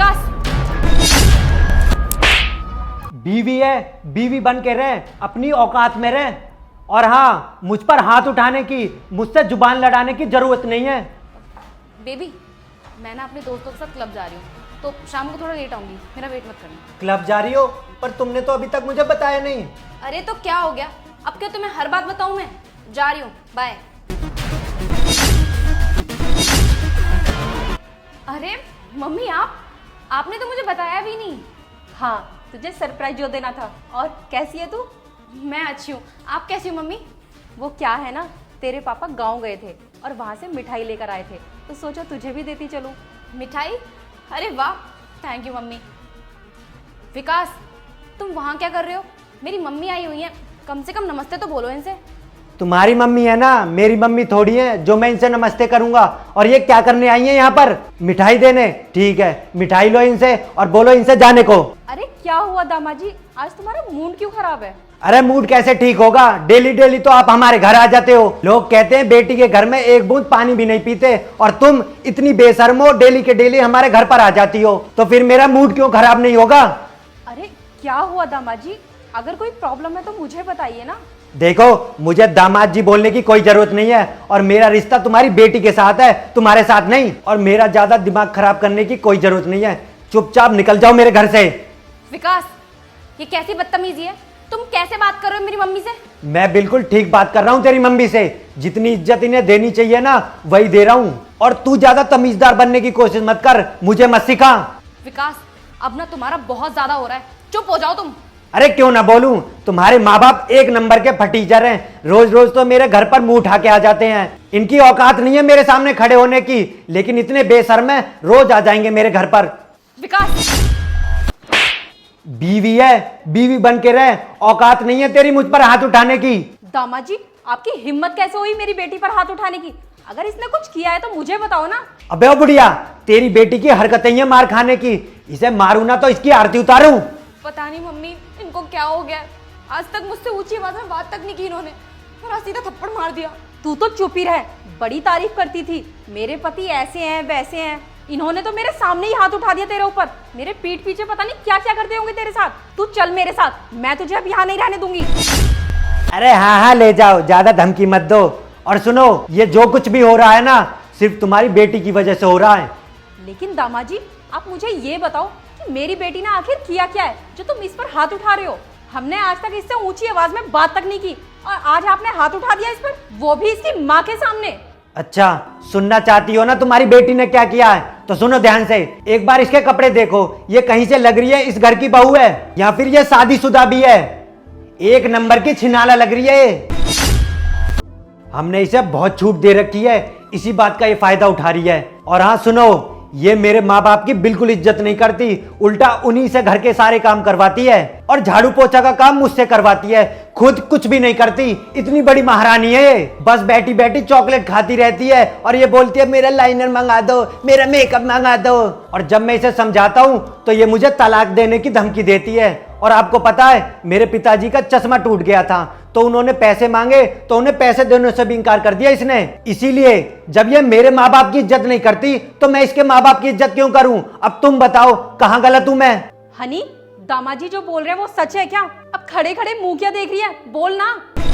विकास, बीवी है, बीवी बन के रहे, अपनी औकात में रहे। और हाँ, मुझ पर हाथ उठाने की, मुझसे जुबान लड़ाने की जरूरत नहीं है। बेबी मैं ना अपने दोस्तों के साथ क्लब जा रही हूँ, तो शाम को थोड़ा लेट आऊंगी, मेरा वेट मत करना। क्लब जा रही हो? पर तुमने तो अभी तक मुझे बताया नहीं। अरे तो क्या हो गया, अब क्या तुम्हें हर बात बताऊं? मैं जा रही हूँ, बाय। अरे मम्मी, आपने तो मुझे बताया भी नहीं। हाँ, तुझे सरप्राइज जो देना था। और कैसी है तू? मैं अच्छी हूँ, आप कैसी हो मम्मी? वो क्या है ना, तेरे पापा गांव गए थे और वहां से मिठाई लेकर आए थे, तो सोचा तुझे भी देती चलूं। मिठाई? अरे वाह, थैंक यू मम्मी। विकास, तुम वहाँ क्या कर रहे हो? मेरी मम्मी आई हुई है, कम से कम नमस्ते तो बोलो इनसे। तुम्हारी मम्मी है ना, मेरी मम्मी थोड़ी है जो मैं इनसे नमस्ते करूंगा। और ये क्या करने आई है यहाँ पर? मिठाई देने? ठीक है, मिठाई लो इनसे और बोलो इनसे जाने को। अरे क्या हुआ दामाजी, आज तुम्हारा मूड क्यों खराब है? अरे मूड कैसे ठीक होगा? डेली डेली तो आप हमारे घर आ जाते हो। लोग कहते हैं बेटी के घर में एक बूंद पानी भी नहीं पीते, और तुम इतनी बेशर्म हो, डेली के डेली हमारे घर पर आ जाती हो। तो फिर मेरा मूड क्यों खराब नहीं होगा? अरे क्या हुआ दामाजी, अगर कोई प्रॉब्लम है तो मुझे बताइए ना। देखो, मुझे दामाद जी बोलने की कोई जरूरत नहीं है, और मेरा रिश्ता तुम्हारी बेटी के साथ है, तुम्हारे साथ नहीं। और मेरा ज्यादा दिमाग खराब करने की कोई जरूरत नहीं है, चुपचाप निकल जाओ मेरे घर से। विकास, ये कैसी बदतमीजी है? तुम कैसे बात कर रहे हो मेरी मम्मी से? मैं बिल्कुल ठीक बात कर रहा हूँ तेरी मम्मी से। जितनी इज्जत इन्हें देनी चाहिए ना, वही दे रहा हूँ। और तू ज्यादा तमीजदार बनने की कोशिश मत कर, मुझे मत सिखा। विकास, अब ना तुम्हारा बहुत ज्यादा हो रहा है, चुप हो जाओ तुम। अरे क्यों ना बोलूं, तुम्हारे माँ बाप एक नंबर के फटीचर हैं। रोज रोज तो मेरे घर पर मुंह उठा के आ जाते हैं। इनकी औकात नहीं है मेरे सामने खड़े होने की, लेकिन इतने बेशर्म हैं, रोज आ जाएंगे मेरे घर पर। विकास, बीवी है, बीवी बन के रहे, औकात नहीं है तेरी मुझ पर हाथ उठाने की। दामाजी, आपकी हिम्मत कैसे हुई मेरी बेटी पर हाथ उठाने की? अगर इसने कुछ किया है तो मुझे बताओ ना। अबे ओ बुढ़िया, तेरी बेटी की हरकतें हैं मार खाने की। इसे मारूं ना तो इसकी आरती उतारूं। पता नहीं मम्मी, इनको क्या हो गया? आज तक मुझसे ऊंची आवाज में बात तक नहीं की इन्होंने, और आज सीधा थप्पड़ मार दिया। तू तो चुप ही रह, बड़ी तारीफ करती थी, मेरे पति ऐसे हैं वैसे हैं। इन्होंने तो मेरे सामने ही हाथ उठा दिया तेरे ऊपर। मेरे पीठ पीछे पता नहीं क्या क्या करते होंगे तेरे साथ। तू चल मेरे साथ, मैं तुझे अब यहाँ नहीं रहने दूंगी। अरे हाँ हाँ, ले जाओ, ज्यादा धमकी मत दो। और सुनो, ये जो कुछ भी हो रहा है ना, सिर्फ तुम्हारी बेटी की वजह से हो रहा है। लेकिन दामाजी, आप मुझे ये बताओ कि मेरी बेटी ने आखिर किया क्या है जो तुम इस पर हाथ उठा रहे हो? हमने आज तक इससे ऊंची आवाज में बात तक नहीं की, और आज आपने हाथ उठा दिया इस पर, वो भी इसकी माँ के सामने। अच्छा, सुनना चाहती हो ना तुम्हारी बेटी ने क्या किया है? तो सुनो ध्यान से। एक बार इसके कपड़े देखो, ये कहीं से लग रही है इस घर की बहू है, या फिर ये शादीशुदा भी है। एक नंबर की छिनाला लग रही है। हमने इसे बहुत छूट दे रखी है, इसी बात का ये फायदा उठा रही है। और हाँ सुनो, ये मेरे माँ बाप की बिल्कुल इज्जत नहीं करती, उल्टा उन्हीं से घर के सारे काम करवाती है, और झाड़ू पोछा का काम मुझसे करवाती है, खुद कुछ भी नहीं करती। इतनी बड़ी महारानी है ये, बस बैठी बैठी चॉकलेट खाती रहती है, और ये बोलती है मेरा लाइनर मंगा दो, मेरा मेकअप मंगा दो। और जब मैं इसे समझाता हूँ तो ये मुझे तलाक देने की धमकी देती है। और आपको पता है, मेरे पिताजी का चश्मा टूट गया था, तो उन्होंने पैसे मांगे तो उन्हें पैसे देने से भी इनकार कर दिया इसने। इसीलिए जब ये मेरे माँ बाप की इज्जत नहीं करती तो मैं इसके माँ बाप की इज्जत क्यों करूं? अब तुम बताओ, कहाँ गलत हूं मैं? हनी, दामाजी जो बोल रहे हैं वो सच है क्या? अब खड़े खड़े मुंह क्या देख रही है, बोल ना।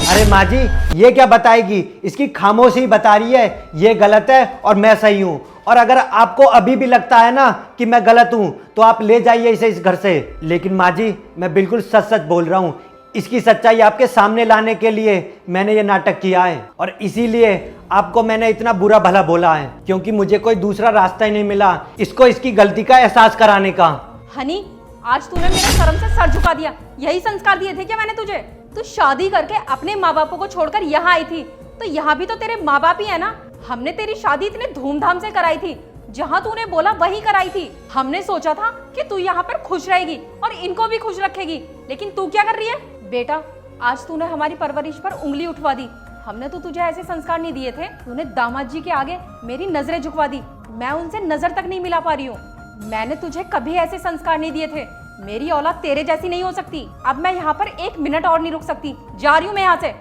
अरे माँ जी, ये क्या बताएगी? इसकी खामोशी बता रही है ये गलत है और मैं सही हूँ। और अगर आपको अभी भी लगता है ना कि मैं गलत हूँ, तो आप ले जाइए इसे इस घर से। लेकिन माँ जी, मैं बिल्कुल सच सच बोल रहा हूँ। इसकी सच्चाई आपके सामने लाने के लिए मैंने ये नाटक किया है, और इसीलिए आपको मैंने इतना बुरा भला बोला है, क्योंकि मुझे कोई दूसरा रास्ता ही नहीं मिला इसको इसकी गलती का एहसास कराने का। हनी, आज तूने मेरे शर्म से सर झुका दिया। यही संस्कार दिए थे क्या मैंने तुझे? तू शादी करके अपने माँ बापों को छोड़कर यहाँ आई थी, तो यहाँ भी तो तेरे माँ बाप ही है ना। हमने तेरी शादी इतने धूमधाम से कराई थी, जहाँ तूने बोला वही कराई थी। हमने सोचा था कि तू यहाँ पर खुश रहेगी और इनको भी खुश रखेगी, लेकिन तू क्या कर रही है? बेटा, आज तूने हमारी परवरिश पर उंगली उठवा दी। हमने तो तुझे ऐसे संस्कार नहीं दिए थे। तूने दामाद जी के आगे मेरी नजरें झुकवा दी, मैं उनसे नजर तक नहीं मिला पा रही हूँ। मैंने तुझे कभी ऐसे संस्कार नहीं दिए थे। मेरी औलाद तेरे जैसी नहीं हो सकती। अब मैं यहाँ पर एक मिनट और नहीं रुक सकती, जा रही हूँ मैं यहाँ से।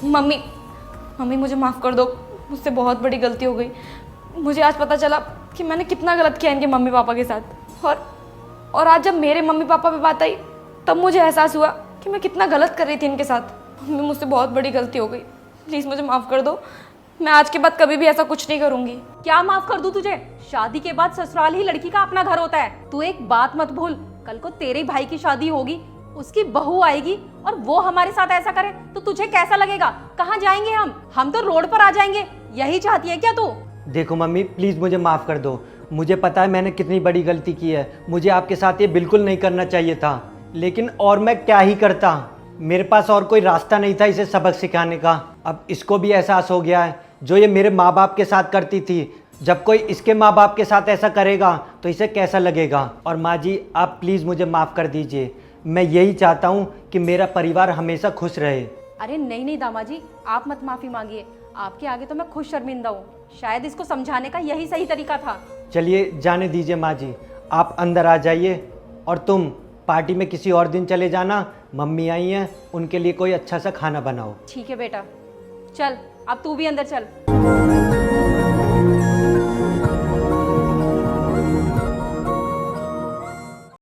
मम्मी मुझे माफ़ कर दो, मुझसे बहुत बड़ी गलती हो गई। मुझे आज पता चला कि मैंने कितना गलत किया इनके मम्मी पापा के साथ। और आज जब मेरे मम्मी पापा पे बात आई तब मुझे एहसास हुआ कि मैं कितना गलत कर रही थी इनके साथ। मम्मी, मुझसे बहुत बड़ी गलती हो गई, प्लीज़ मुझे माफ़ कर दो। मैं आज के बाद कभी भी ऐसा कुछ नहीं करूँगी। क्या माफ कर दूं तुझे? शादी के बाद ससुराल ही लड़की का अपना घर होता है। तू एक बात मत भूल, कल को तेरे भाई की शादी होगी, उसकी बहू आएगी और वो हमारे साथ ऐसा करे तो तुझे कैसा लगेगा? कहाँ जाएंगे हम तो रोड पर आ जाएंगे। यही चाहती है क्या तू? देखो मम्मी, प्लीज़ मुझे माफ़ कर दो। मुझे पता है मैंने कितनी बड़ी गलती की है, मुझे आपके साथ ये बिल्कुल नहीं करना चाहिए था, लेकिन और मैं क्या ही करता। मेरे पास और कोई रास्ता नहीं था इसे सबक सिखाने का। अब इसको भी एहसास हो गया है, जो ये मेरे माँ बाप के साथ करती थी, जब कोई इसके माँ बाप के साथ ऐसा करेगा तो इसे कैसा लगेगा। और माँ जी, आप प्लीज़ मुझे माफ़ कर दीजिए। मैं यही चाहता हूँ कि मेरा परिवार हमेशा खुश रहे। अरे नहीं नहीं दामाजी, आप मत माफी मांगिए। आपके आगे तो मैं खुद शर्मिंदा हूँ। शायद इसको समझाने का यही सही तरीका था। चलिए जाने दीजिए माँ जी, आप अंदर आ जाइए और तुम पार्टी में किसी और दिन चले जाना। मम्मी आई हैं, उनके लिए कोई अच्छा सा खाना बनाओ। ठीक है बेटा, चल अब तू भी अंदर चल।